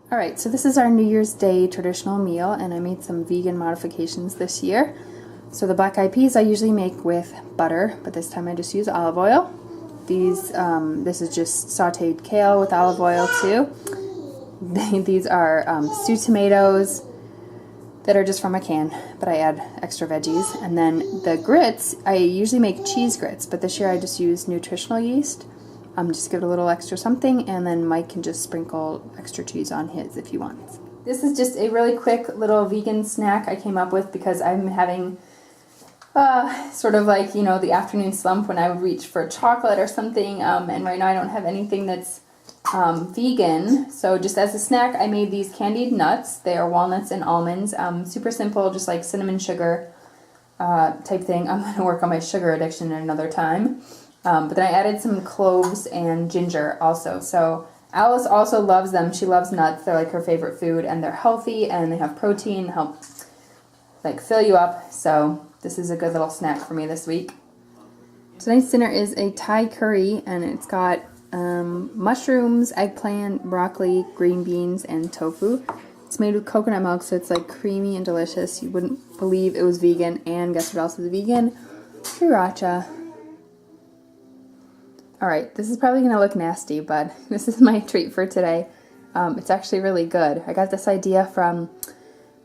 Alright, so this is our New Year's Day traditional meal, and I made some vegan modifications this year. So the black eyed peas I usually make with butter, but this time I just use olive oil. This is just sauteed kale with olive oil too. These are stewed tomatoes that are just from a can, but I add extra veggies. And then the grits, I usually make cheese grits, but this year I just use nutritional yeast. Just give it a little extra something, and then Mike can just sprinkle extra cheese on his if he wants. This is just a really quick little vegan snack I came up with because I'm having sort of like, you know, the afternoon slump when I would reach for chocolate or something, and right now I don't have anything that's vegan. So just as a snack, I made these candied nuts. They are walnuts and almonds. Super simple, just like cinnamon sugar type thing. I'm going to work on my sugar addiction at another time. But then I added some cloves and ginger also. So Alice also loves them. She loves nuts. They're like her favorite food, and they're healthy and they have protein, help like fill you up. So this is a good little snack for me this week. Tonight's dinner is a Thai curry, and it's got mushrooms, eggplant, broccoli, green beans, and tofu. It's made with coconut milk, so it's like creamy and delicious. You wouldn't believe it was vegan. And guess what else is vegan? Sriracha. Alright, this is probably going to look nasty, but this is my treat for today. It's actually really good. I got this idea from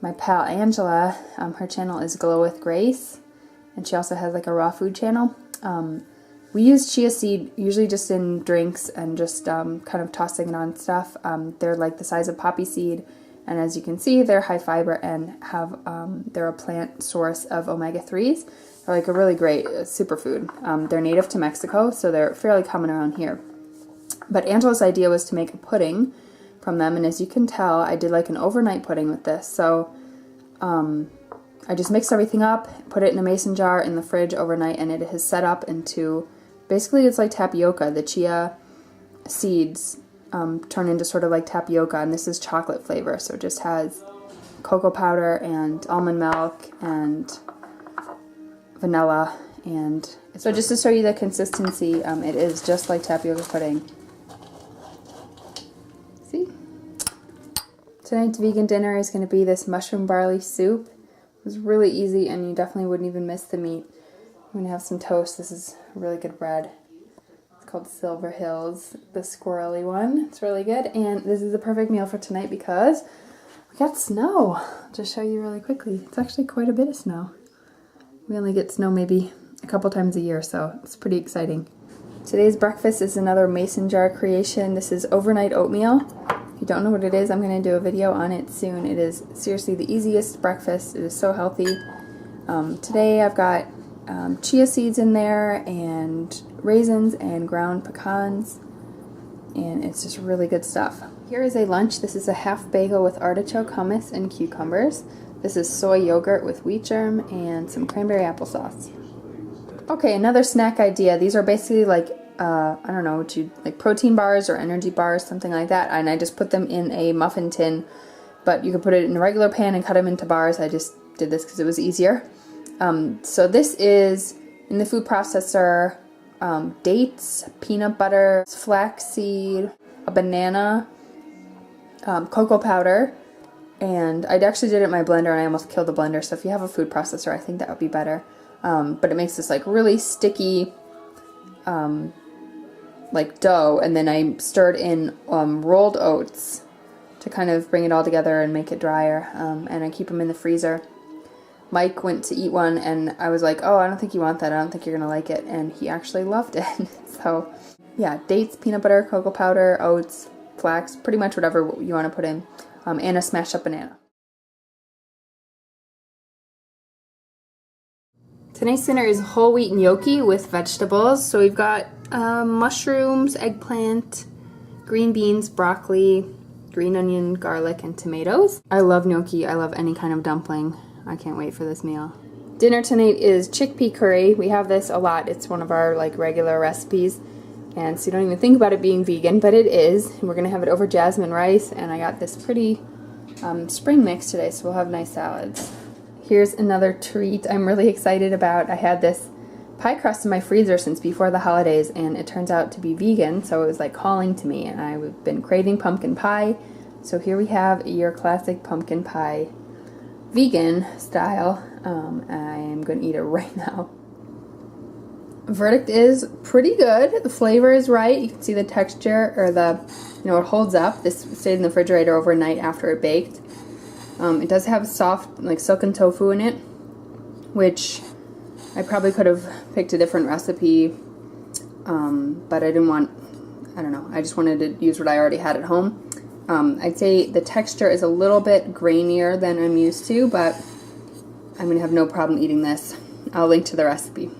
my pal Angela. Her channel is Glow with Grace, and she also has like a raw food channel. We use chia seed usually just in drinks and just kind of tossing it on stuff. They're like the size of poppy seed, and as you can see, they're high fiber and have they're a plant source of omega-3s. They're like a really great superfood. They're native to Mexico, so they're fairly common around here. But Angela's idea was to make a pudding from them, and as you can tell, I did like an overnight pudding with this. So I just mixed everything up, put it in a mason jar in the fridge overnight, and it has set up into, basically it's like tapioca. The chia seeds turn into sort of like tapioca, and this is chocolate flavor, so it just has cocoa powder and almond milk and vanilla. And so just to show you the consistency, it is just like tapioca pudding. See? Tonight's vegan dinner is going to be this mushroom barley soup. It was really easy, and you definitely wouldn't even miss the meat. I'm going to have some toast. This is really good bread. It's called Silver Hills, the squirrely one. It's really good, and this is the perfect meal for tonight because we got snow. I'll just show you really quickly. It's actually quite a bit of snow. We only get snow maybe a couple times a year, so it's pretty exciting. Today's breakfast is another mason jar creation. This is overnight oatmeal. If you don't know what it is, I'm going to do a video on it soon. It is seriously the easiest breakfast. It is so healthy. Today I've got chia seeds in there and raisins and ground pecans, and it's just really good stuff. Here is a lunch. This is a half bagel with artichoke hummus and cucumbers. This is soy yogurt with wheat germ and some cranberry applesauce. Okay, another snack idea. These are basically like, I don't know, like protein bars or energy bars, something like that. And I just put them in a muffin tin, but you could put it in a regular pan and cut them into bars. I just did this because it was easier. So this is in the food processor, dates, peanut butter, flaxseed, a banana, cocoa powder, and I actually did it in my blender and I almost killed the blender, so if you have a food processor, I think that would be better. But it makes this like really sticky like dough, and then I stirred in rolled oats to kind of bring it all together and make it drier, and I keep them in the freezer. Mike went to eat one and I was like, oh, I don't think you want that, I don't think you're gonna like it, and he actually loved it. So yeah, dates, peanut butter, cocoa powder, oats, flax, pretty much whatever you want to put in, and a smashed up banana. Tonight's dinner is whole wheat gnocchi with vegetables. So we've got mushrooms, eggplant, green beans, broccoli, green onion, garlic, and tomatoes. I love gnocchi. I love any kind of dumpling. I can't wait for this meal. Dinner tonight is chickpea curry. We have this a lot. It's one of our like regular recipes. And so you don't even think about it being vegan, but it is. We're going to have it over jasmine rice, and I got this pretty spring mix today, so we'll have nice salads. Here's another treat I'm really excited about. I had this pie crust in my freezer since before the holidays, and it turns out to be vegan, so it was like calling to me, and I've been craving pumpkin pie. So here we have your classic pumpkin pie, vegan style. I'm going to eat it right now. Verdict is pretty good. The flavor is right. You can see the texture, or it holds up. This stayed in the refrigerator overnight after it baked. It does have soft, like silken tofu in it, which I probably could have picked a different recipe, but I didn't want, I don't know, I just wanted to use what I already had at home. I'd say the texture is a little bit grainier than I'm used to, but I'm going to have no problem eating this. I'll link to the recipe.